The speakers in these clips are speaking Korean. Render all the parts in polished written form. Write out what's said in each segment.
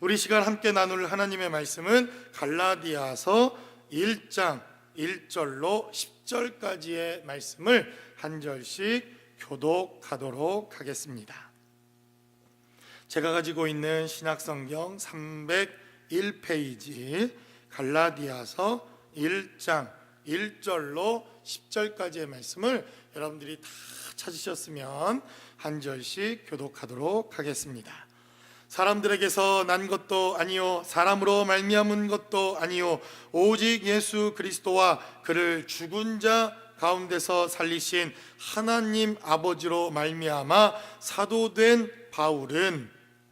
우리 시간 함께 나눌 하나님의 말씀은 갈라디아서 1장 1절로 10절까지의 말씀을 한 절씩 교독하도록 하겠습니다. 제가 가지고 있는 신약성경 301페이지 갈라디아서 1장 1절로 10절까지의 말씀을 여러분들이 다 찾으셨으면 한 절씩 교독하도록 하겠습니다. 사람들에게서 난 것도 아니요 사람으로 말미암은 것도 아니요 오직 예수 그리스도와 그를 죽은 자 가운데서 살리신 하나님 아버지로 말미암아 사도된 바울은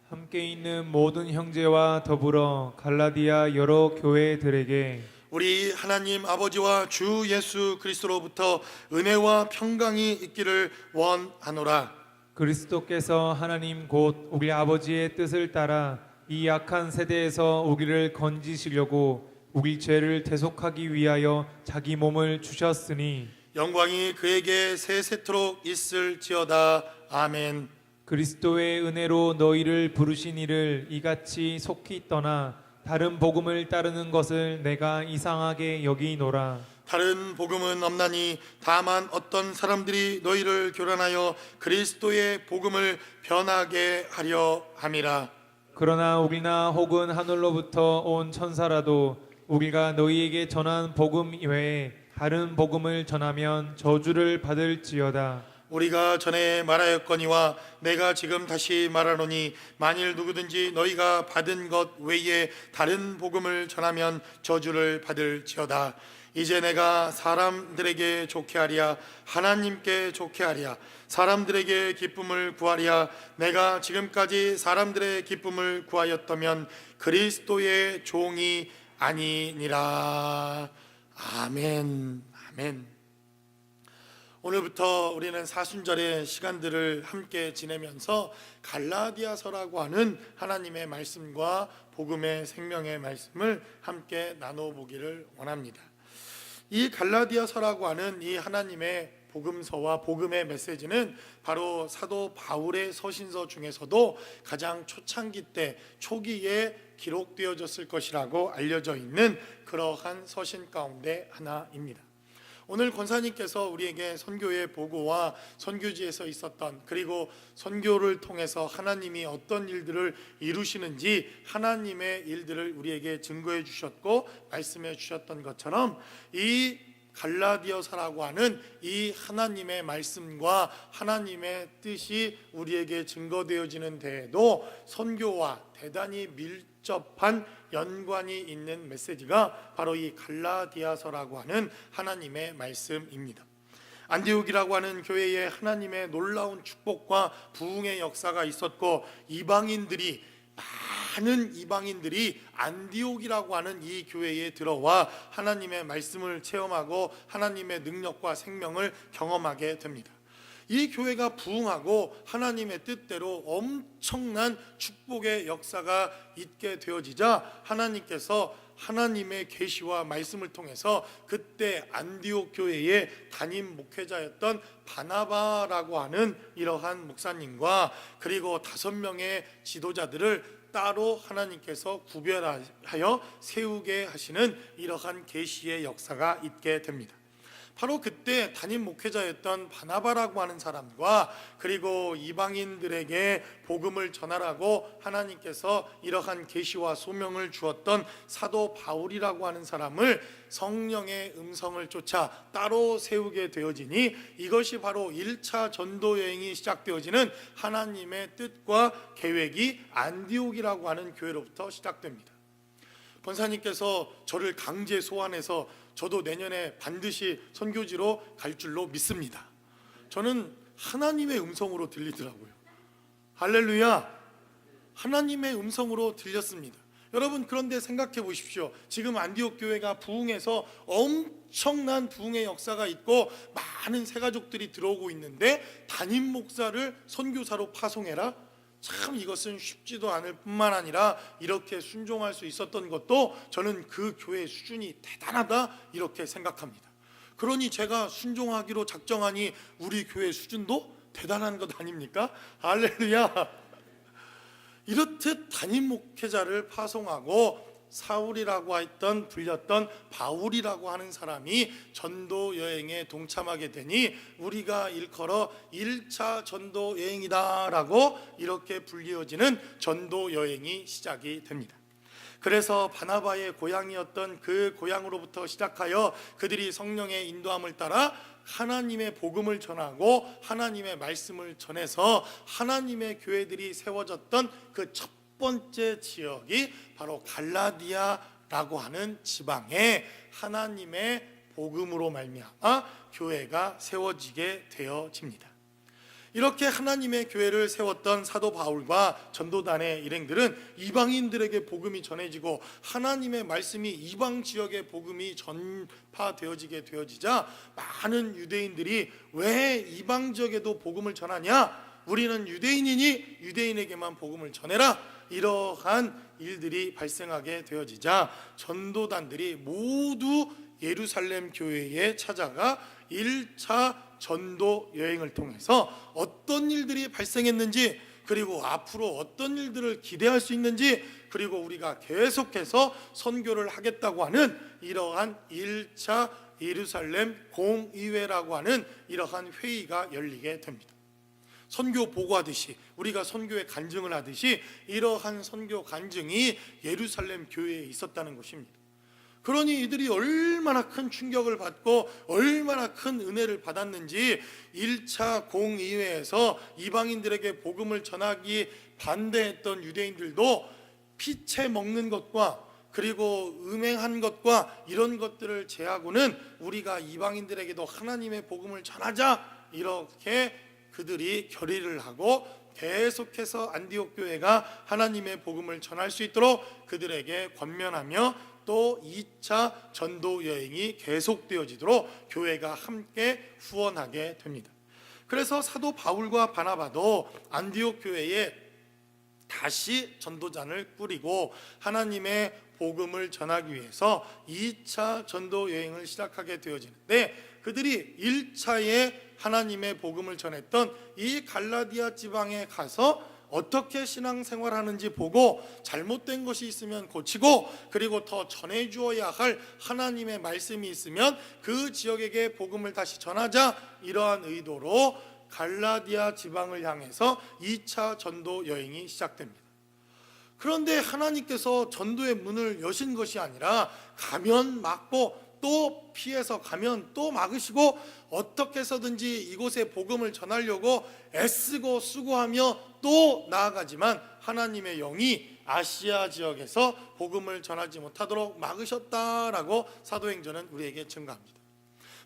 함께 있는 모든 형제와 더불어 갈라디아 여러 교회들에게 우리 하나님 아버지와 주 예수 그리스도로부터 은혜와 평강이 있기를 원하노라. 그리스도께서 하나님 곧 우리 아버지의 뜻을 따라 이 약한 세대에서 우리를 건지시려고 우리 죄를 대속하기 위하여 자기 몸을 주셨으니 영광이 그에게 세세토록 있을지어다. 아멘. 그리스도의 은혜로 너희를 부르신 이를 이같이 속히 떠나 다른 복음을 따르는 것을 내가 이상하게 여기노라. 다른 복음은 없나니 다만 어떤 사람들이 너희를 교란하여 그리스도의 복음을 변하게 하려 함이라. 그러나 우리나 혹은 하늘로부터 온 천사라도 우리가 너희에게 전한 복음 이외에 다른 복음을 전하면 저주를 받을지어다. 우리가 전에 말하였거니와 내가 지금 다시 말하노니 만일 누구든지 너희가 받은 것 외에 다른 복음을 전하면 저주를 받을지어다. 이제 내가 사람들에게 좋게 하랴 하나님께 좋게 하랴 사람들에게 기쁨을 구하랴 내가 지금까지 사람들의 기쁨을 구하였다면 그리스도의 종이 아니니라. 아멘. 아멘. 오늘부터 우리는 사순절의 시간들을 함께 지내면서 갈라디아서라고 하는 하나님의 말씀과 복음의 생명의 말씀을 함께 나눠보기를 원합니다. 이 갈라디아서라고 하는 이 하나님의 복음서와 복음의 메시지는 바로 사도 바울의 서신서 중에서도 가장 초창기 때 초기에 기록되어졌을 것이라고 알려져 있는 그러한 서신 가운데 하나입니다. 오늘 권사님께서 우리에게 선교의 보고와 선교지에서 있었던 그리고 선교를 통해서 하나님이 어떤 일들을 이루시는지 하나님의 일들을 우리에게 증거해 주셨고 말씀해 주셨던 것처럼 이 갈라디아서라고 하는 이 하나님의 말씀과 하나님의 뜻이 우리에게 증거되어지는 데에도 선교와 대단히 밀접한 연관이 있는 메시지가 바로 이 갈라디아서라고 하는 하나님의 말씀입니다. 안디옥이라고 하는 교회에 하나님의 놀라운 축복과 부흥의 역사가 있었고 많은 이방인들이 안디옥이라고 하는 이 교회에 들어와 하나님의 말씀을 체험하고 하나님의 능력과 생명을 경험하게 됩니다. 이 교회가 부흥하고 하나님의 뜻대로 엄청난 축복의 역사가 있게 되어지자 하나님께서 하나님의 계시와 말씀을 통해서 그때 안디옥 교회의 담임 목회자였던 바나바라고 하는 이러한 목사님과 그리고 5명의 지도자들을 따로 하나님께서 구별하여 세우게 하시는 이러한 계시의 역사가 있게 됩니다. 바로 그때 담임 목회자였던 바나바라고 하는 사람과 그리고 이방인들에게 복음을 전하라고 하나님께서 이러한 계시와 소명을 주었던 사도 바울이라고 하는 사람을 성령의 음성을 쫓아 따로 세우게 되어지니 이것이 바로 1차 전도 여행이 시작되어지는 하나님의 뜻과 계획이 안디옥이라고 하는 교회로부터 시작됩니다. 권사님께서 저를 강제 소환해서 저도 내년에 반드시 선교지로 갈 줄로 믿습니다. 저는 하나님의 음성으로 들리더라고요. 할렐루야. 하나님의 음성으로 들렸습니다. 여러분 그런데 생각해 보십시오. 지금 안디옥 교회가 부흥해서 엄청난 부흥의 역사가 있고 많은 새가족들이 들어오고 있는데 담임 목사를 선교사로 파송해라? 참 이것은 쉽지도 않을 뿐만 아니라 이렇게 순종할 수 있었던 것도 저는 그 교회의 수준이 대단하다 이렇게 생각합니다. 그러니 제가 순종하기로 작정하니 우리 교회 수준도 대단한 것 아닙니까? 할렐루야. 이렇듯 담임 목회자를 파송하고 사울이라고 했던 불렸던 바울이라고 하는 사람이 전도 여행에 동참하게 되니 우리가 일컬어 1차 전도 여행이다라고 이렇게 불리어지는 전도 여행이 시작이 됩니다. 그래서 바나바의 고향이었던 그 고향으로부터 시작하여 그들이 성령의 인도함을 따라 하나님의 복음을 전하고 하나님의 말씀을 전해서 하나님의 교회들이 세워졌던 그 첫 번째 지역이 바로 갈라디아라고 하는 지방에 하나님의 복음으로 말미암아 교회가 세워지게 되어집니다. 이렇게 하나님의 교회를 세웠던 사도 바울과 전도단의 일행들은 이방인들에게 복음이 전해지고 하나님의 말씀이 이방 지역의 복음이 전파되어지게 되어지자 많은 유대인들이 왜 이방 지역에도 복음을 전하냐? 우리는 유대인이니 유대인에게만 복음을 전해라. 이러한 일들이 발생하게 되어지자 전도단들이 모두 예루살렘 교회에 찾아가 1차 전도 여행을 통해서 어떤 일들이 발생했는지, 그리고 앞으로 어떤 일들을 기대할 수 있는지, 그리고 우리가 계속해서 선교를 하겠다고 하는 이러한 1차 예루살렘 공의회라고 하는 이러한 회의가 열리게 됩니다. 선교 보고하듯이 우리가 선교의 간증을 하듯이 이러한 선교 간증이 예루살렘 교회에 있었다는 것입니다. 그러니 이들이 얼마나 큰 충격을 받고 얼마나 큰 은혜를 받았는지 1차 공의회에서 이방인들에게 복음을 전하기 반대했던 유대인들도 피채 먹는 것과 그리고 음행한 것과 이런 것들을 제하고는 우리가 이방인들에게도 하나님의 복음을 전하자, 이렇게 그들이 결의를 하고 계속해서 안디옥 교회가 하나님의 복음을 전할 수 있도록 그들에게 권면하며 또 2차 전도 여행이 계속되어지도록 교회가 함께 후원하게 됩니다. 그래서 사도 바울과 바나바도 안디옥 교회에 다시 전도단을 꾸리고 하나님의 복음을 전하기 위해서 2차 전도 여행을 시작하게 되어지는데, 그들이 1차에 하나님의 복음을 전했던 이 갈라디아 지방에 가서 어떻게 신앙생활하는지 보고 잘못된 것이 있으면 고치고, 그리고 더 전해주어야 할 하나님의 말씀이 있으면 그 지역에게 복음을 다시 전하자, 이러한 의도로 갈라디아 지방을 향해서 2차 전도 여행이 시작됩니다. 그런데 하나님께서 전도의 문을 여신 것이 아니라 가면 막고 또 피해서 가면 또 막으시고 어떻게 해서든지 이곳에 복음을 전하려고 애쓰고 수고하며 또 나아가지만 하나님의 영이 아시아 지역에서 복음을 전하지 못하도록 막으셨다라고 사도행전은 우리에게 증거합니다.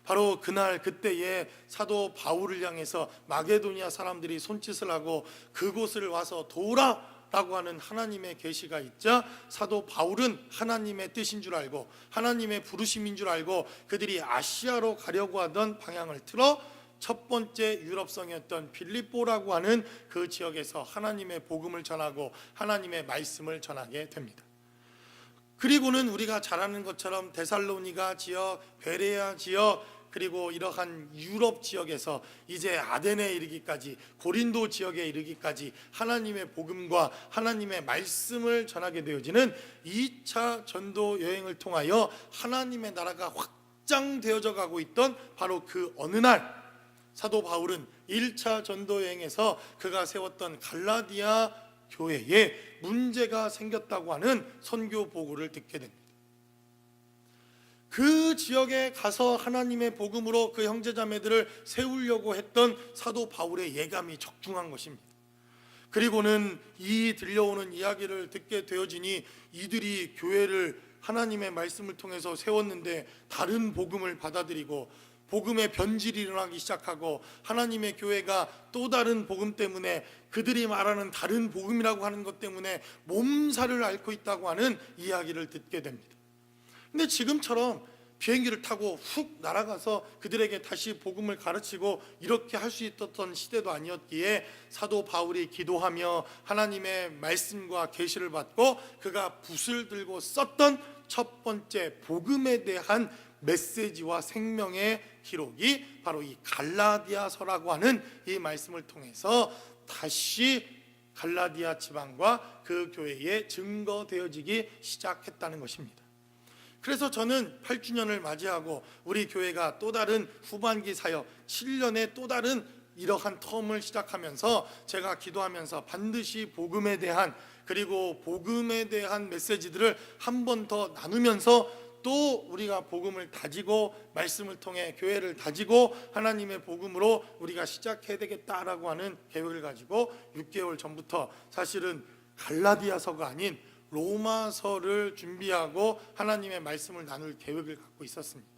바로 그날 그때에 사도 바울을 향해서 마게도니아 사람들이 손짓을 하고 그곳을 와서 도우라 라고 하는 하나님의 계시가 있자 사도 바울은 하나님의 뜻인 줄 알고 하나님의 부르심인 줄 알고 그들이 아시아로 가려고 하던 방향을 틀어 첫 번째 유럽성이었던 빌립보라고 하는 그 지역에서 하나님의 복음을 전하고 하나님의 말씀을 전하게 됩니다. 그리고는 우리가 잘 아는 것처럼 데살로니가 지역, 베레아 지역, 그리고 이러한 유럽 지역에서 이제 아덴에 이르기까지, 고린도 지역에 이르기까지 하나님의 복음과 하나님의 말씀을 전하게 되어지는 2차 전도 여행을 통하여 하나님의 나라가 확장되어져 가고 있던 바로 그 어느 날, 사도 바울은 1차 전도 여행에서 그가 세웠던 갈라디아 교회에 문제가 생겼다고 하는 선교 보고를 듣게 됩니다. 그 지역에 가서 하나님의 복음으로 그 형제자매들을 세우려고 했던 사도 바울의 예감이 적중한 것입니다. 그리고는 이 들려오는 이야기를 듣게 되어지니 이들이 교회를 하나님의 말씀을 통해서 세웠는데 다른 복음을 받아들이고 복음의 변질이 일어나기 시작하고 하나님의 교회가 또 다른 복음 때문에 그들이 말하는 다른 복음이라고 하는 것 때문에 몸살을 앓고 있다고 하는 이야기를 듣게 됩니다. 근데 지금처럼 비행기를 타고 훅 날아가서 그들에게 다시 복음을 가르치고 이렇게 할 수 있었던 시대도 아니었기에 사도 바울이 기도하며 하나님의 말씀과 계시를 받고 그가 붓을 들고 썼던 첫 번째 복음에 대한 메시지와 생명의 기록이 바로 이 갈라디아서라고 하는 이 말씀을 통해서 다시 갈라디아 지방과 그 교회에 증거되어지기 시작했다는 것입니다. 그래서 저는 8주년을 맞이하고 우리 교회가 또 다른 후반기 사역 7년의 또 다른 이러한 텀을 시작하면서 제가 기도하면서 반드시 복음에 대한, 그리고 복음에 대한 메시지들을 한 번 더 나누면서 또 우리가 복음을 다지고 말씀을 통해 교회를 다지고 하나님의 복음으로 우리가 시작해야 되겠다라고 하는 계획을 가지고 6개월 전부터 사실은 갈라디아서가 아닌 로마서를 준비하고 하나님의 말씀을 나눌 계획을 갖고 있었습니다.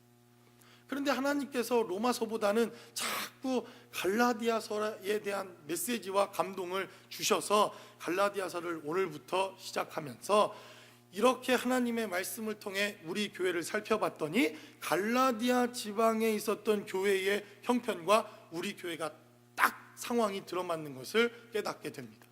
그런데 하나님께서 로마서보다는 자꾸 갈라디아서에 대한 메시지와 감동을 주셔서 갈라디아서를 오늘부터 시작하면서 이렇게 하나님의 말씀을 통해 우리 교회를 살펴봤더니 갈라디아 지방에 있었던 교회의 형편과 우리 교회가 딱 상황이 들어맞는 것을 깨닫게 됩니다.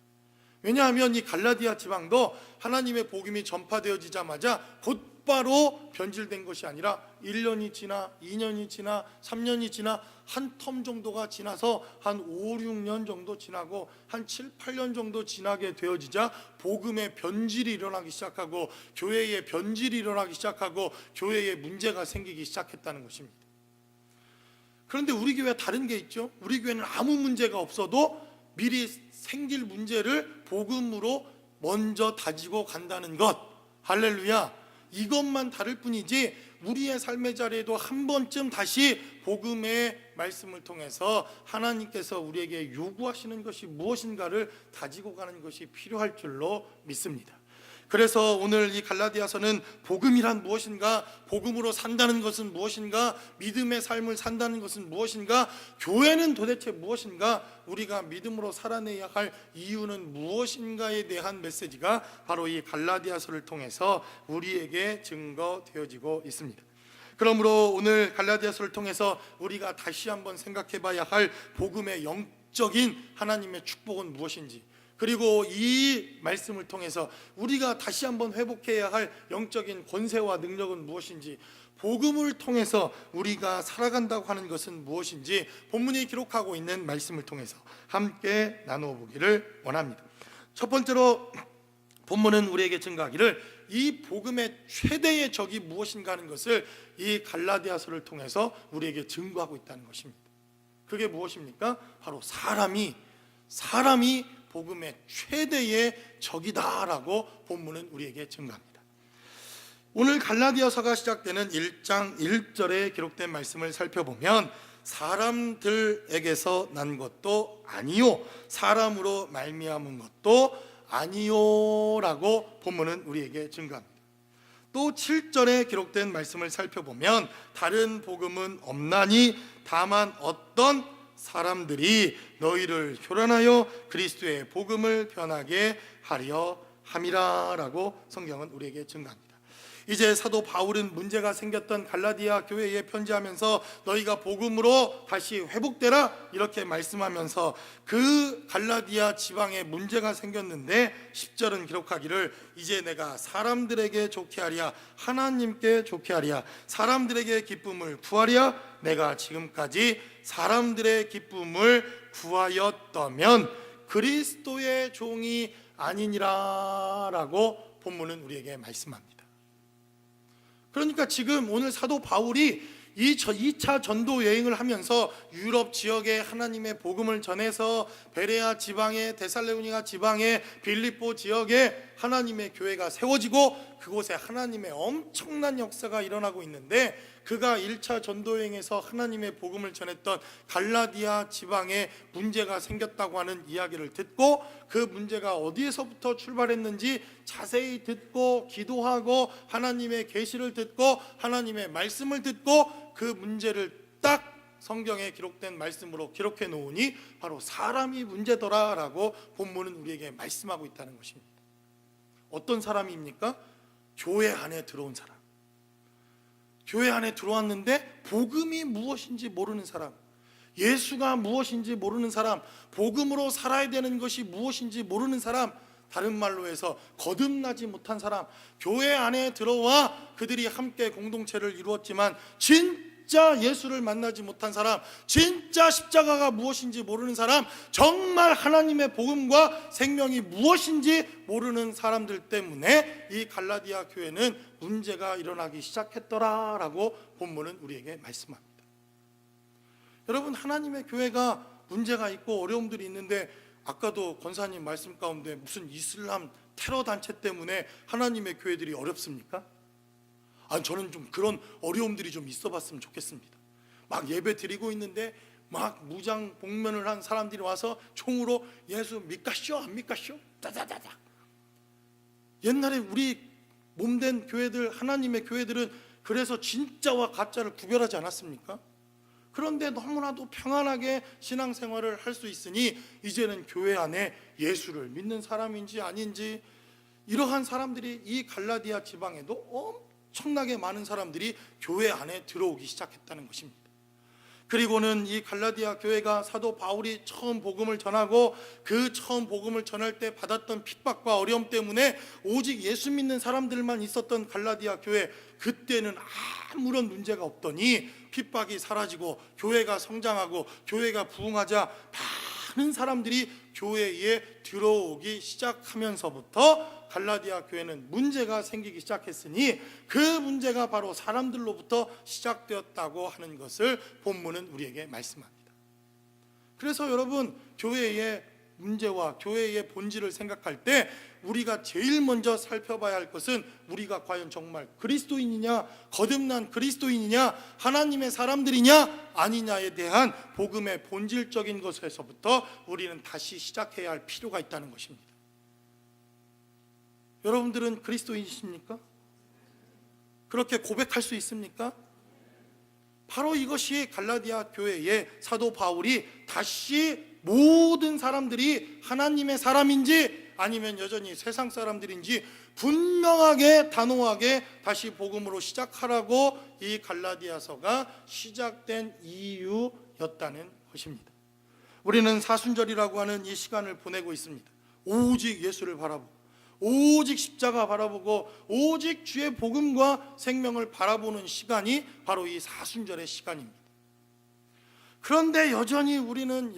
왜냐하면 이 갈라디아 지방도 하나님의 복음이 전파되어지자마자 곧바로 변질된 것이 아니라 1년이 지나 2년이 지나 3년이 지나 한 텀 정도가 지나서 한 5, 6년 정도 지나고 한 7, 8년 정도 지나게 되어지자 복음의 변질이 일어나기 시작하고 교회의 변질이 일어나기 시작하고 교회에 문제가 생기기 시작했다는 것입니다. 그런데 우리 교회와 다른 게 있죠. 우리 교회는 아무 문제가 없어도 미리 생길 문제를 복음으로 먼저 다지고 간다는 것, 할렐루야. 이것만 다를 뿐이지 우리의 삶의 자리에도 한 번쯤 다시 복음의 말씀을 통해서 하나님께서 우리에게 요구하시는 것이 무엇인가를 다지고 가는 것이 필요할 줄로 믿습니다. 그래서 오늘 이 갈라디아서는 복음이란 무엇인가, 복음으로 산다는 것은 무엇인가, 믿음의 삶을 산다는 것은 무엇인가, 교회는 도대체 무엇인가, 우리가 믿음으로 살아내야 할 이유는 무엇인가에 대한 메시지가 바로 이 갈라디아서를 통해서 우리에게 증거되어지고 있습니다. 그러므로 오늘 갈라디아서를 통해서 우리가 다시 한번 생각해 봐야 할 복음의 영적인 하나님의 축복은 무엇인지, 그리고 이 말씀을 통해서 우리가 다시 한번 회복해야 할 영적인 권세와 능력은 무엇인지, 복음을 통해서 우리가 살아간다고 하는 것은 무엇인지 본문이 기록하고 있는 말씀을 통해서 함께 나누어 보기를 원합니다. 첫 번째로 본문은 우리에게 증거하기를 이 복음의 최대의 적이 무엇인가 하는 것을 이 갈라디아서를 통해서 우리에게 증거하고 있다는 것입니다. 그게 무엇입니까? 바로 사람이 복음의 최대의 적이다라고 본문은 우리에게 증거합니다. 오늘 갈라디아서가 시작되는 1장 1절에 기록된 말씀을 살펴보면 사람들에게서 난 것도 아니요 사람으로 말미암은 것도 아니요라고 본문은 우리에게 증거합니다. 또 7절에 기록된 말씀을 살펴보면 다른 복음은 없나니 다만 어떤 사람들이 너희를 교란하여 그리스도의 복음을 변하게 하려 함이라라고 성경은 우리에게 증거합니다. 이제 사도 바울은 문제가 생겼던 갈라디아 교회에 편지하면서 너희가 복음으로 다시 회복되라 이렇게 말씀하면서 그 갈라디아 지방에 문제가 생겼는데 10절은 기록하기를 이제 내가 사람들에게 좋게 하랴 하나님께 좋게 하랴 사람들에게 기쁨을 구하랴 내가 지금까지 사람들의 기쁨을 구하였다면 그리스도의 종이 아니니라라고 본문은 우리에게 말씀합니다. 그러니까 지금 오늘 사도 바울이 이 2차 전도 여행을 하면서 유럽 지역에 하나님의 복음을 전해서 베레아 지방에 데살로니가 지방에 빌립보 지역에 하나님의 교회가 세워지고 그곳에 하나님의 엄청난 역사가 일어나고 있는데 그가 1차 전도 여행에서 하나님의 복음을 전했던 갈라디아 지방에 문제가 생겼다고 하는 이야기를 듣고 그 문제가 어디에서부터 출발했는지 자세히 듣고 기도하고 하나님의 계시를 듣고 하나님의 말씀을 듣고 그 문제를 딱 성경에 기록된 말씀으로 기록해 놓으니 바로 사람이 문제더라라고 본문은 우리에게 말씀하고 있다는 것입니다. 어떤 사람입니까? 교회 안에 들어온 사람. 교회 안에 들어왔는데 복음이 무엇인지 모르는 사람, 예수가 무엇인지 모르는 사람, 복음으로 살아야 되는 것이 무엇인지 모르는 사람, 다른 말로 해서 거듭나지 못한 사람, 교회 안에 들어와 그들이 함께 공동체를 이루었지만 진짜 예수를 만나지 못한 사람, 진짜 십자가가 무엇인지 모르는 사람, 정말 하나님의 복음과 생명이 무엇인지 모르는 사람들 때문에 이 갈라디아 교회는 문제가 일어나기 시작했더라라고 본문은 우리에게 말씀합니다. 여러분, 하나님의 교회가 문제가 있고 어려움들이 있는데, 아까도 권사님 말씀 가운데 무슨 이슬람 테러 단체 때문에 하나님의 교회들이 어렵습니까? 저는 좀 그런 어려움들이 좀 있어 봤으면 좋겠습니다. 막 예배 드리고 있는데 막 무장 복면을 한 사람들이 와서 총으로 예수 믿가쇼 안 믿가쇼 따다다닥. 옛날에 우리 몸된 교회들, 하나님의 교회들은 그래서 진짜와 가짜를 구별하지 않았습니까? 그런데 너무나도 평안하게 신앙생활을 할 수 있으니 이제는 교회 안에 예수를 믿는 사람인지 아닌지, 이러한 사람들이 이 갈라디아 지방에도 엄청나게 많은 사람들이 교회 안에 들어오기 시작했다는 것입니다. 그리고는 이 갈라디아 교회가 사도 바울이 처음 복음을 전하고 그 처음 복음을 전할 때 받았던 핍박과 어려움 때문에 오직 예수 믿는 사람들만 있었던 갈라디아 교회, 그때는 아무런 문제가 없더니 핍박이 사라지고 교회가 성장하고 교회가 부흥하자 많은 사람들이 교회에 들어오기 시작하면서부터 갈라디아 교회는 문제가 생기기 시작했으니 그 문제가 바로 사람들로부터 시작되었다고 하는 것을 본문은 우리에게 말씀합니다. 그래서 여러분, 교회의 문제와 교회의 본질을 생각할 때 우리가 제일 먼저 살펴봐야 할 것은 우리가 과연 정말 그리스도인이냐, 거듭난 그리스도인이냐, 하나님의 사람들이냐 아니냐에 대한 복음의 본질적인 것에서부터 우리는 다시 시작해야 할 필요가 있다는 것입니다. 여러분들은 그리스도인이십니까? 그렇게 고백할 수 있습니까? 바로 이것이 갈라디아 교회의 사도 바울이 다시 모든 사람들이 하나님의 사람인지 아니면 여전히 세상 사람들인지 분명하게 단호하게 다시 복음으로 시작하라고 이 갈라디아서가 시작된 이유였다는 것입니다. 우리는 사순절이라고 하는 이 시간을 보내고 있습니다. 오직 예수를 바라보고, 오직 십자가 바라보고, 오직 주의 복음과 생명을 바라보는 시간이 바로 이 사순절의 시간입니다. 그런데 여전히 우리는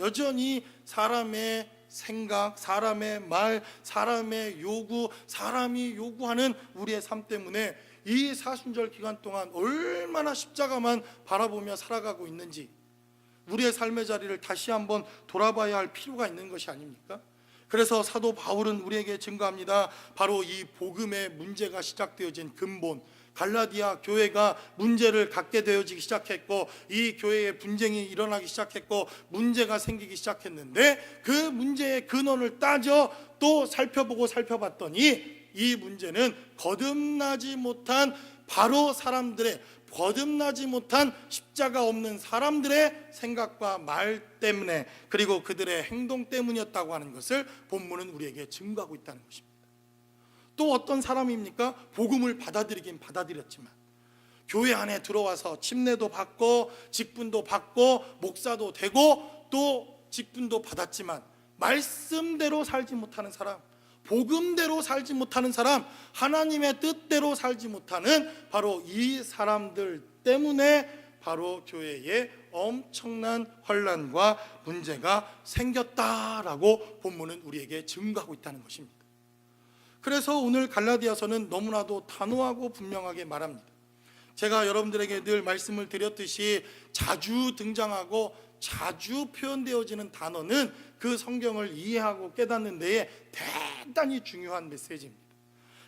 사람의 생각, 사람의 말, 사람의 요구, 사람이 요구하는 우리의 삶 때문에 이 사순절 기간 동안 얼마나 십자가만 바라보며 살아가고 있는지 우리의 삶의 자리를 다시 한번 돌아봐야 할 필요가 있는 것이 아닙니까? 그래서 사도 바울은 우리에게 증거합니다. 바로 이 복음의 문제가 시작되어진 근본, 갈라디아 교회가 문제를 갖게 되어지기 시작했고 이 교회에 분쟁이 일어나기 시작했고 문제가 생기기 시작했는데 그 문제의 근원을 따져 또 살펴봤더니 이 문제는 거듭나지 못한 바로 사람들의, 거듭나지 못한 십자가 없는 사람들의 생각과 말 때문에, 그리고 그들의 행동 때문이었다고 하는 것을 본문은 우리에게 증거하고 있다는 것입니다. 또 어떤 사람입니까? 복음을 받아들이긴 받아들였지만 교회 안에 들어와서 침례도 받고 직분도 받고 목사도 되고 또 직분도 받았지만 말씀대로 살지 못하는 사람, 복음대로 살지 못하는 사람, 하나님의 뜻대로 살지 못하는 바로 이 사람들 때문에 바로 교회에 엄청난 혼란과 문제가 생겼다라고 본문은 우리에게 증거하고 있다는 것입니다. 그래서 오늘 갈라디아서는 너무나도 단호하고 분명하게 말합니다. 제가 여러분들에게 늘 말씀을 드렸듯이 자주 등장하고 자주 표현되어지는 단어는 그 성경을 이해하고 깨닫는 데에 대단히 중요한 메시지입니다.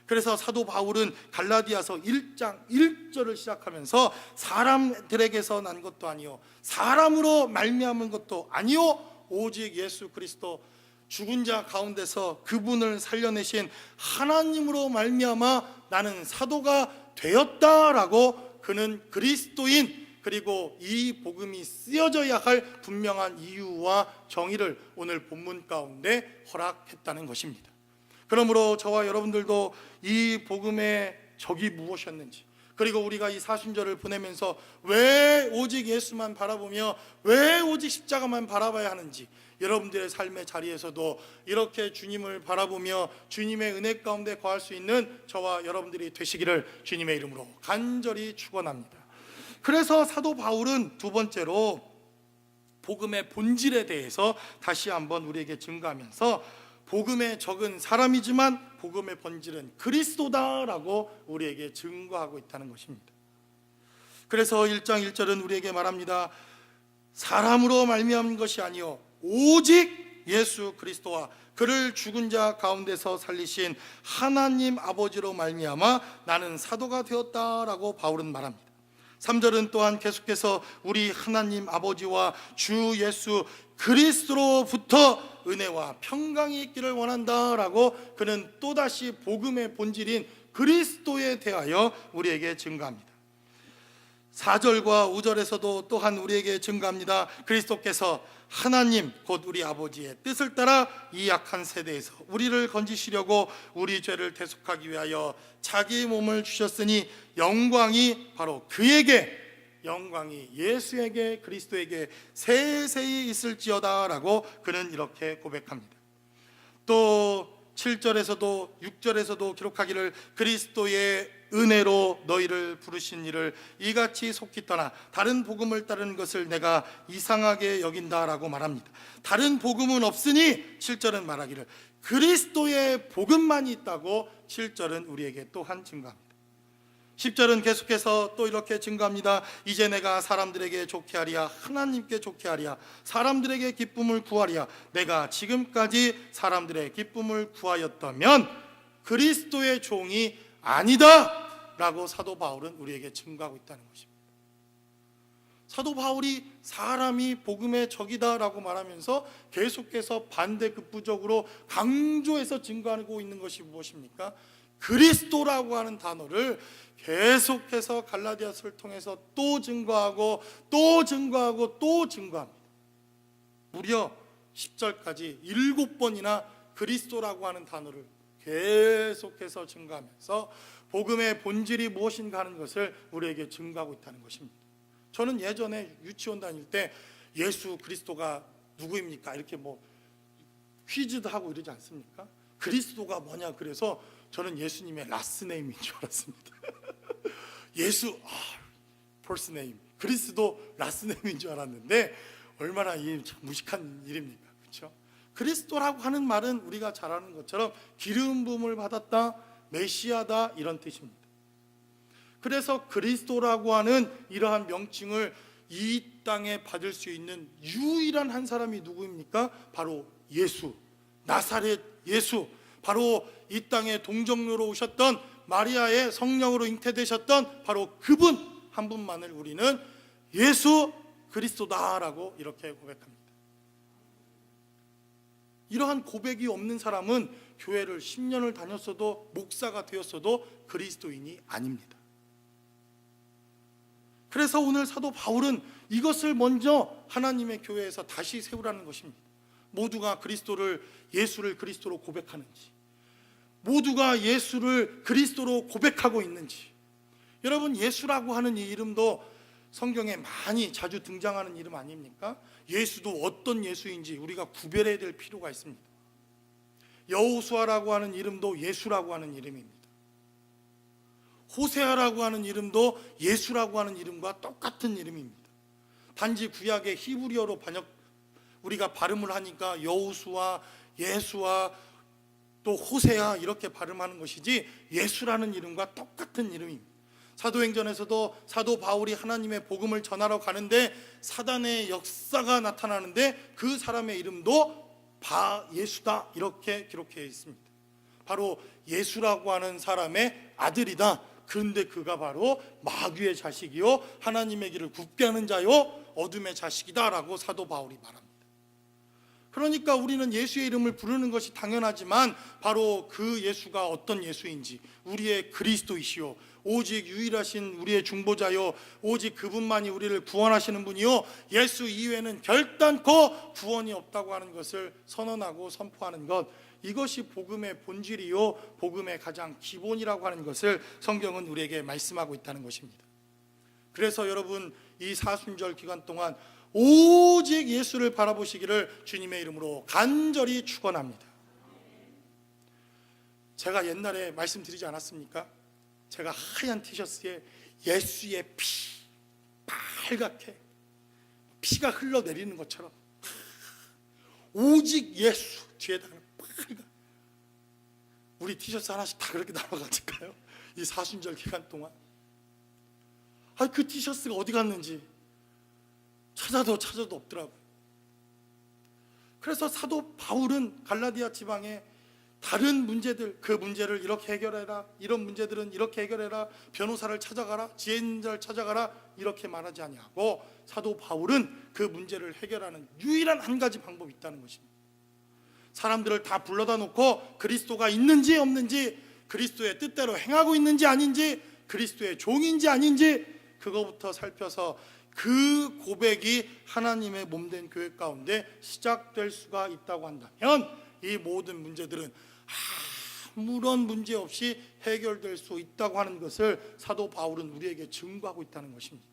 그래서 사도 바울은 갈라디아서 1장 1절을 시작하면서 사람들에게서 난 것도 아니요 사람으로 말미암은 것도 아니요 오직 예수 그리스도 죽은 자 가운데서 그분을 살려내신 하나님으로 말미암아 나는 사도가 되었다라고, 그는 그리스도인, 그리고 이 복음이 쓰여져야 할 분명한 이유와 정의를 오늘 본문 가운데 허락했다는 것입니다. 그러므로 저와 여러분들도 이 복음의 적이 무엇이었는지, 그리고 우리가 이 사순절을 보내면서 왜 오직 예수만 바라보며 왜 오직 십자가만 바라봐야 하는지, 여러분들의 삶의 자리에서도 이렇게 주님을 바라보며 주님의 은혜 가운데 거할 수 있는 저와 여러분들이 되시기를 주님의 이름으로 간절히 축원합니다. 그래서 사도 바울은 두 번째로 복음의 본질에 대해서 다시 한번 우리에게 증거하면서 복음에 적은 사람이지만 복음의 본질은 그리스도다라고 우리에게 증거하고 있다는 것입니다. 그래서 1장 1절은 우리에게 말합니다. 사람으로 말미암은 것이 아니요 오직 예수 그리스도와 그를 죽은 자 가운데서 살리신 하나님 아버지로 말미암아 나는 사도가 되었다라고 바울은 말합니다. 3절은 또한 계속해서 우리 하나님 아버지와 주 예수 그리스도로부터 은혜와 평강이 있기를 원한다라고 그는 또다시 복음의 본질인 그리스도에 대하여 우리에게 증거합니다. 4절과 5절에서도 또한 우리에게 증거합니다. 그리스도께서 하나님 곧 우리 아버지의 뜻을 따라 이 악한 세대에서 우리를 건지시려고 우리 죄를 대속하기 위하여 자기 몸을 주셨으니 영광이 바로 그에게, 영광이 예수에게 그리스도에게 세세히 있을지어다 라고 그는 이렇게 고백합니다. 또 7절에서도 6절에서도 기록하기를 그리스도의 은혜로 너희를 부르신 이를 이같이 속히 떠나 다른 복음을 따르는 것을 내가 이상하게 여긴다라고 말합니다. 다른 복음은 없으니 7절은 말하기를 그리스도의 복음만이 있다고 7절은 우리에게 또한 증거합니다. 10절은 계속해서 또 이렇게 증거합니다. 이제 내가 사람들에게 좋게 하리야 하나님께 좋게 하리야 사람들에게 기쁨을 구하리야 내가 지금까지 사람들의 기쁨을 구하였다면 그리스도의 종이 아니다 라고 사도 바울은 우리에게 증거하고 있다는 것입니다. 사도 바울이 사람이 복음의 적이다 라고 말하면서 계속해서 반대급부적으로 강조해서 증거하고 있는 것이 무엇입니까? 그리스도라고 하는 단어를 계속해서 갈라디아서를 통해서 또 증거하고 또 증거하고 또 증거합니다. 무려 10절까지 7번이나 그리스도라고 하는 단어를 계속해서 증거하면서 복음의 본질이 무엇인가 하는 것을 우리에게 증거하고 있다는 것입니다. 저는 예전에 유치원 다닐 때 예수 그리스도가 누구입니까? 이렇게 뭐 퀴즈도 하고 이러지 않습니까? 그리스도가 뭐냐 그래서 저는 예수님의 라스네임인 줄 알았습니다. 예수 퍼스트 네임 그리스도 라스네임인 줄 알았는데 얼마나 이 무식한 일입니까? 그렇죠? 그리스도라고 하는 말은 우리가 잘 아는 것처럼 기름 부음을 받았다, 메시아다 이런 뜻입니다. 그래서 그리스도라고 하는 이러한 명칭을 이 땅에 받을 수 있는 유일한 한 사람이 누구입니까? 바로 예수, 나사렛 예수, 바로 이 땅에 동정녀로 오셨던 마리아의 성령으로 잉태되셨던 바로 그분 한 분만을 우리는 예수 그리스도다라고 이렇게 고백합니다. 이러한 고백이 없는 사람은 교회를 10년을 다녔어도 목사가 되었어도 그리스도인이 아닙니다. 그래서 오늘 사도 바울은 이것을 먼저 하나님의 교회에서 다시 세우라는 것입니다. 모두가 예수를 그리스도로 고백하는지, 모두가 예수를 그리스도로 고백하고 있는지. 여러분, 예수라고 하는 이 이름도 성경에 많이 자주 등장하는 이름 아닙니까? 예수도 어떤 예수인지 우리가 구별해야 될 필요가 있습니다. 여호수아라고 하는 이름도 예수라고 하는 이름입니다. 호세아라고 하는 이름도 예수라고 하는 이름과 똑같은 이름입니다. 단지 구약의 히브리어로 우리가 발음을 하니까 여호수아, 예수아, 또 호세아 이렇게 발음하는 것이지 예수라는 이름과 똑같은 이름입니다. 사도행전에서도 사도 바울이 하나님의 복음을 전하러 가는데 사단의 역사가 나타나는데 그 사람의 이름도 바예수다 이렇게 기록되어 있습니다. 바로 예수라고 하는 사람의 아들이다. 그런데 그가 바로 마귀의 자식이요 하나님의 길을 굽게 하는 자요 어둠의 자식이다 라고 사도 바울이 말합니다. 그러니까 우리는 예수의 이름을 부르는 것이 당연하지만 바로 그 예수가 어떤 예수인지, 우리의 그리스도이시요 오직 유일하신 우리의 중보자요 오직 그분만이 우리를 구원하시는 분이요 예수 이외에는 결단코 구원이 없다고 하는 것을 선언하고 선포하는 것, 이것이 복음의 본질이요 복음의 가장 기본이라고 하는 것을 성경은 우리에게 말씀하고 있다는 것입니다. 그래서 여러분, 이 사순절 기간 동안 오직 예수를 바라보시기를 주님의 이름으로 간절히 축원합니다. 제가 옛날에 말씀드리지 않았습니까? 제가 하얀 티셔츠에 예수의 피 빨갛게 피가 흘러내리는 것처럼 오직 예수 뒤에다가 빨갛게. 우리 티셔츠 하나씩 다 그렇게 나눠가질까요? 이 사순절 기간 동안 그 티셔츠가 어디 갔는지 찾아도 없더라고요. 그래서 사도 바울은 갈라디아 지방에 다른 문제들, 그 문제를 이렇게 해결해라, 이런 문제들은 이렇게 해결해라, 변호사를 찾아가라, 지혜 있는 자를 찾아가라, 이렇게 말하지 아니하고 사도 바울은 그 문제를 해결하는 유일한 한 가지 방법이 있다는 것입니다. 사람들을 다 불러다 놓고 그리스도가 있는지 없는지, 그리스도의 뜻대로 행하고 있는지 아닌지, 그리스도의 종인지 아닌지 그거부터 살펴서 그 고백이 하나님의 몸된 교회 가운데 시작될 수가 있다고 한다면 이 모든 문제들은 아무런 문제 없이 해결될 수 있다고 하는 것을 사도 바울은 우리에게 증거하고 있다는 것입니다.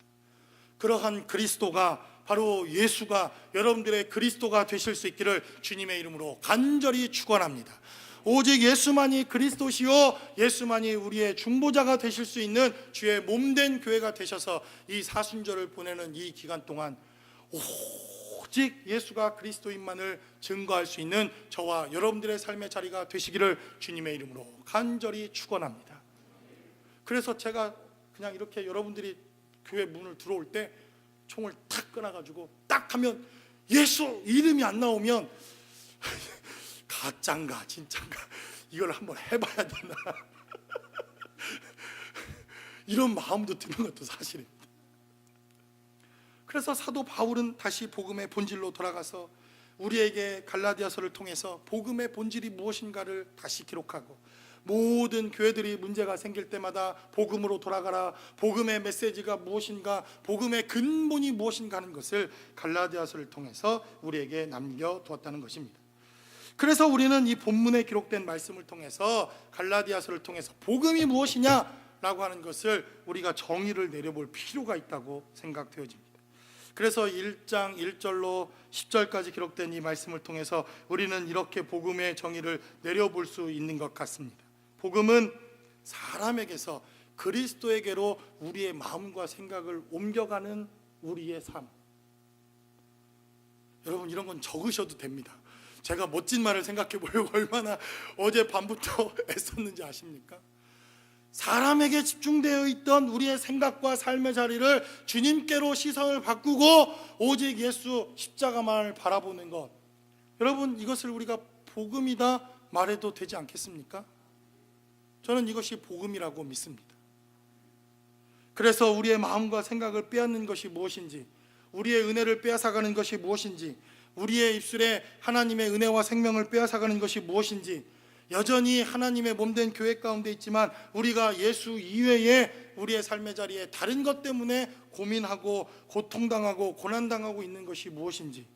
그러한 그리스도가, 바로 예수가 여러분들의 그리스도가 되실 수 있기를 주님의 이름으로 간절히 축원합니다. 오직 예수만이 그리스도시요 예수만이 우리의 중보자가 되실 수 있는 주의 몸된 교회가 되셔서 이 사순절을 보내는 이 기간 동안 오직 예수가 그리스도인만을 증거할 수 있는 저와 여러분들의 삶의 자리가 되시기를 주님의 이름으로 간절히 축원합니다. 그래서 제가 그냥 이렇게 여러분들이 교회 문을 들어올 때 총을 탁 끊어가지고 딱 하면 예수 이름이 안 나오면 가짠가 진짠가 이걸 한번 해봐야 되나 이런 마음도 드는 것도 사실입니다. 그래서 사도 바울은 다시 복음의 본질로 돌아가서 우리에게 갈라디아서를 통해서 복음의 본질이 무엇인가를 다시 기록하고, 모든 교회들이 문제가 생길 때마다 복음으로 돌아가라, 복음의 메시지가 무엇인가, 복음의 근본이 무엇인가 하는 것을 갈라디아서를 통해서 우리에게 남겨두었다는 것입니다. 그래서 우리는 이 본문에 기록된 말씀을 통해서 갈라디아서를 통해서 복음이 무엇이냐라고 하는 것을 우리가 정의를 내려볼 필요가 있다고 생각되어집니다. 그래서 1장 1절로 10절까지 기록된 이 말씀을 통해서 우리는 이렇게 복음의 정의를 내려볼 수 있는 것 같습니다. 복음은 사람에게서 그리스도에게로 우리의 마음과 생각을 옮겨가는 우리의 삶. 여러분 이런 건 적으셔도 됩니다. 제가 멋진 말을 생각해 보려고 얼마나 어제 밤부터 애썼는지 아십니까? 사람에게 집중되어 있던 우리의 생각과 삶의 자리를 주님께로 시선을 바꾸고 오직 예수 십자가만을 바라보는 것, 여러분 이것을 우리가 복음이다 말해도 되지 않겠습니까? 저는 이것이 복음이라고 믿습니다. 그래서 우리의 마음과 생각을 빼앗는 것이 무엇인지, 우리의 은혜를 빼앗아가는 것이 무엇인지, 우리의 입술에 하나님의 은혜와 생명을 빼앗아가는 것이 무엇인지, 여전히 하나님의 몸된 교회 가운데 있지만 우리가 예수 이외에 우리의 삶의 자리에 다른 것 때문에 고민하고 고통당하고 고난당하고 있는 것이 무엇인지,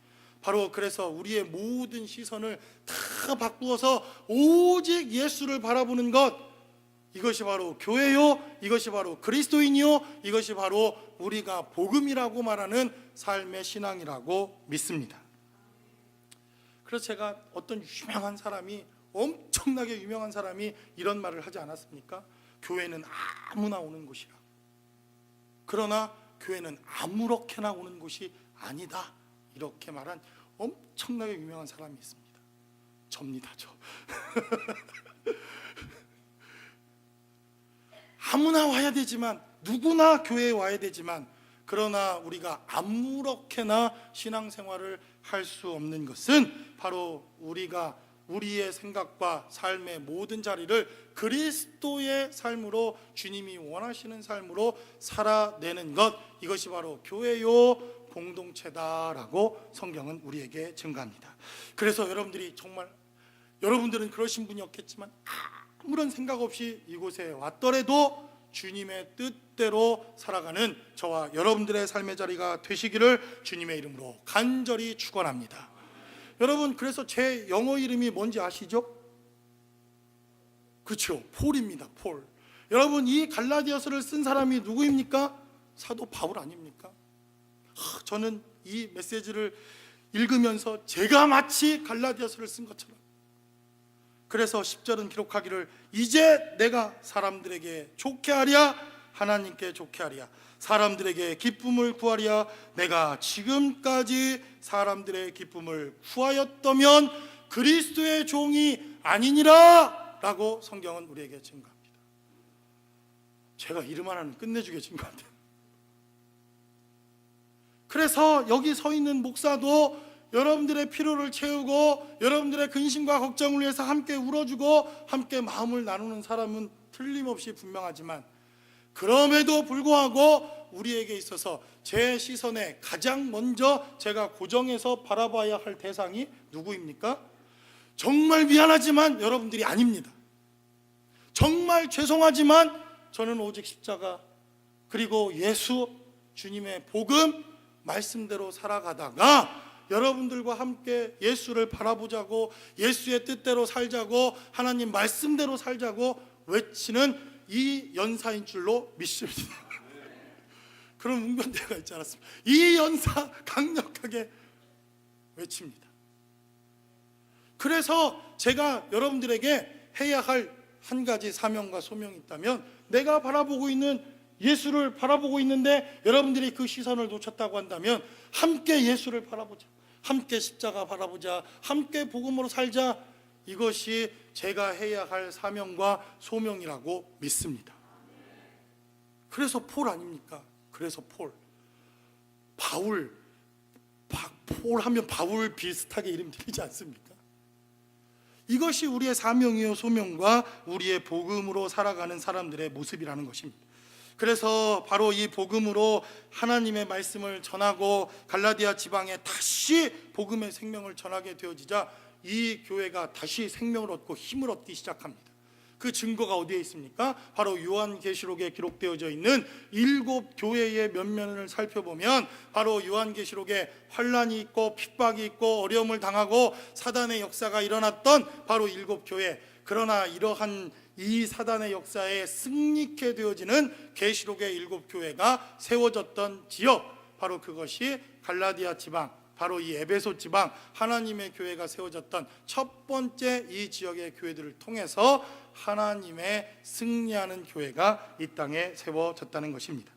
바로 그래서 우리의 모든 시선을 다 바꾸어서 오직 예수를 바라보는 것, 이것이 바로 교회요, 이것이 바로 그리스도인이요, 이것이 바로 우리가 복음이라고 말하는 삶의 신앙이라고 믿습니다. 그래서 제가 어떤 유명한 사람이, 엄청나게 유명한 사람이 이런 말을 하지 않았습니까? 교회는 아무나 오는 곳이라. 그러나 교회는 아무렇게나 오는 곳이 아니다, 이렇게 말한 엄청나게 유명한 사람이 있습니다. 접니다, 저. 아무나 와야 되지만, 누구나 교회에 와야 되지만, 그러나 우리가 아무렇게나 신앙생활을 할 수 없는 것은 바로 우리가 우리의 생각과 삶의 모든 자리를 그리스도의 삶으로, 주님이 원하시는 삶으로 살아내는 것, 이것이 바로 교회요 공동체다라고 성경은 우리에게 증거합니다. 그래서 여러분들이 정말, 여러분들은 그러신 분이 없겠지만 아무런 생각 없이 이곳에 왔더라도 주님의 뜻대로 살아가는 저와 여러분들의 삶의 자리가 되시기를 주님의 이름으로 간절히 축원합니다. 여러분, 그래서 제 영어 이름이 뭔지 아시죠? 그렇죠, 폴입니다. 폴. 여러분, 이 갈라디아서를 쓴 사람이 누구입니까? 사도 바울 아닙니까? 저는 이 메시지를 읽으면서 제가 마치 갈라디아서를 쓴 것처럼, 그래서 10절은 기록하기를 이제 내가 사람들에게 좋게 하랴 하나님께 좋게 하리야. 사람들에게 기쁨을 구하리야. 내가 지금까지 사람들의 기쁨을 구하였다면 그리스도의 종이 아니니라 라고 성경은 우리에게 증거합니다. 제가 이름 하나는 끝내주게 증거한대요. 그래서 여기 서 있는 목사도 여러분들의 필요를 채우고 여러분들의 근심과 걱정을 위해서 함께 울어주고 함께 마음을 나누는 사람은 틀림없이 분명하지만, 그럼에도 불구하고 우리에게 있어서 제 시선에 가장 먼저 제가 고정해서 바라봐야 할 대상이 누구입니까? 정말 미안하지만 여러분들이 아닙니다. 정말 죄송하지만 저는 오직 십자가 그리고 예수 주님의 복음 말씀대로 살아가다가 여러분들과 함께 예수를 바라보자고, 예수의 뜻대로 살자고, 하나님 말씀대로 살자고 외치는 이 연사인 줄로 믿습니다. 그런 웅변대가 있지 않았습니까? 이 연사 강력하게 외칩니다. 그래서 제가 여러분들에게 해야 할 한 가지 사명과 소명이 있다면, 내가 바라보고 있는 예수를 바라보고 있는데 여러분들이 그 시선을 놓쳤다고 한다면 함께 예수를 바라보자, 함께 십자가 바라보자, 함께 복음으로 살자. 이것이 제가 해야 할 사명과 소명이라고 믿습니다. 그래서 폴 아닙니까? 그래서 폴, 바울, 폴 하면 바울 비슷하게 이름 들리지 않습니까? 이것이 우리의 사명이요 소명과 우리의 복음으로 살아가는 사람들의 모습이라는 것입니다. 그래서 바로 이 복음으로 하나님의 말씀을 전하고 갈라디아 지방에 다시 복음의 생명을 전하게 되어지자 이 교회가 다시 생명을 얻고 힘을 얻기 시작합니다. 그 증거가 어디에 있습니까? 바로 요한계시록에 기록되어져 있는 7 교회의 면면을 살펴보면 바로 요한계시록에 환난이 있고 핍박이 있고 어려움을 당하고 사단의 역사가 일어났던 바로 7 교회, 그러나 이러한 이 사단의 역사에 승리케 되어지는 계시록의 7 교회가 세워졌던 지역, 바로 그것이 갈라디아 지방, 바로 이 에베소 지방 하나님의 교회가 세워졌던 첫 번째 이 지역의 교회들을 통해서 하나님의 승리하는 교회가 이 땅에 세워졌다는 것입니다.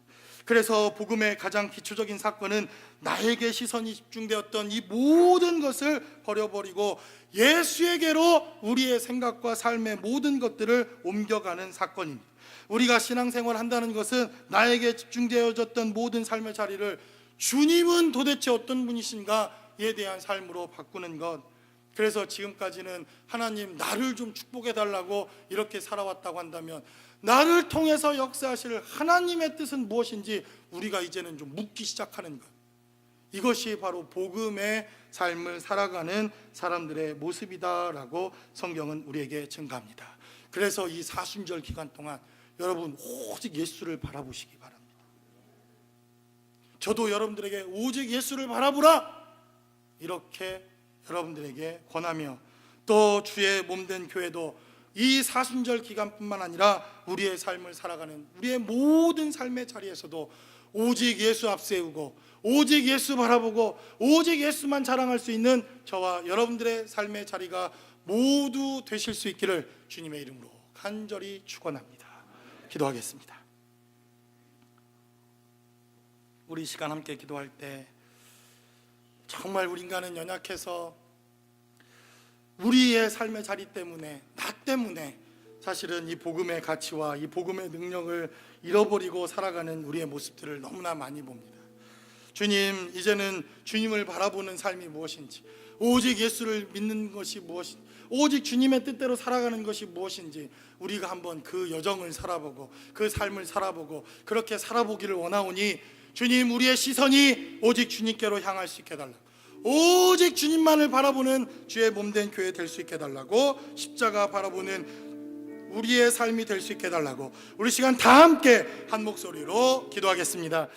그래서 복음의 가장 기초적인 사건은 나에게 시선이 집중되었던 이 모든 것을 버려버리고 예수에게로 우리의 생각과 삶의 모든 것들을 옮겨가는 사건입니다. 우리가 신앙생활을 한다는 것은 나에게 집중되어졌던 모든 삶의 자리를 주님은 도대체 어떤 분이신가에 대한 삶으로 바꾸는 것. 그래서 지금까지는 하나님 나를 좀 축복해 달라고 이렇게 살아왔다고 한다면 나를 통해서 역사하실 하나님의 뜻은 무엇인지 우리가 이제는 좀 묻기 시작하는 것. 이것이 바로 복음의 삶을 살아가는 사람들의 모습이다라고 성경은 우리에게 증가합니다. 그래서 이 사순절 기간 동안 여러분 오직 예수를 바라보시기 바랍니다. 저도 여러분들에게 오직 예수를 바라보라 이렇게 여러분들에게 권하며, 또 주의 몸된 교회도 이 사순절 기간뿐만 아니라 우리의 삶을 살아가는 우리의 모든 삶의 자리에서도 오직 예수 앞세우고 오직 예수 바라보고 오직 예수만 자랑할 수 있는 저와 여러분들의 삶의 자리가 모두 되실 수 있기를 주님의 이름으로 간절히 축원합니다. 기도하겠습니다. 우리 시간 함께 기도할 때 정말 우리 인간은 연약해서 우리의 삶의 자리 때문에, 나 때문에 사실은 이 복음의 가치와 이 복음의 능력을 잃어버리고 살아가는 우리의 모습들을 너무나 많이 봅니다. 주님, 이제는 주님을 바라보는 삶이 무엇인지, 오직 예수를 믿는 것이 무엇인지, 오직 주님의 뜻대로 살아가는 것이 무엇인지 우리가 한번 그 여정을 살아보고 그 삶을 살아보고 그렇게 살아보기를 원하오니 주님, 우리의 시선이 오직 주님께로 향할 수 있게 해달라고, 오직 주님만을 바라보는 주의 몸된 교회 될 수 있게 해달라고, 십자가 바라보는 우리의 삶이 될 수 있게 해달라고, 우리 시간 다 함께 한 목소리로 기도하겠습니다.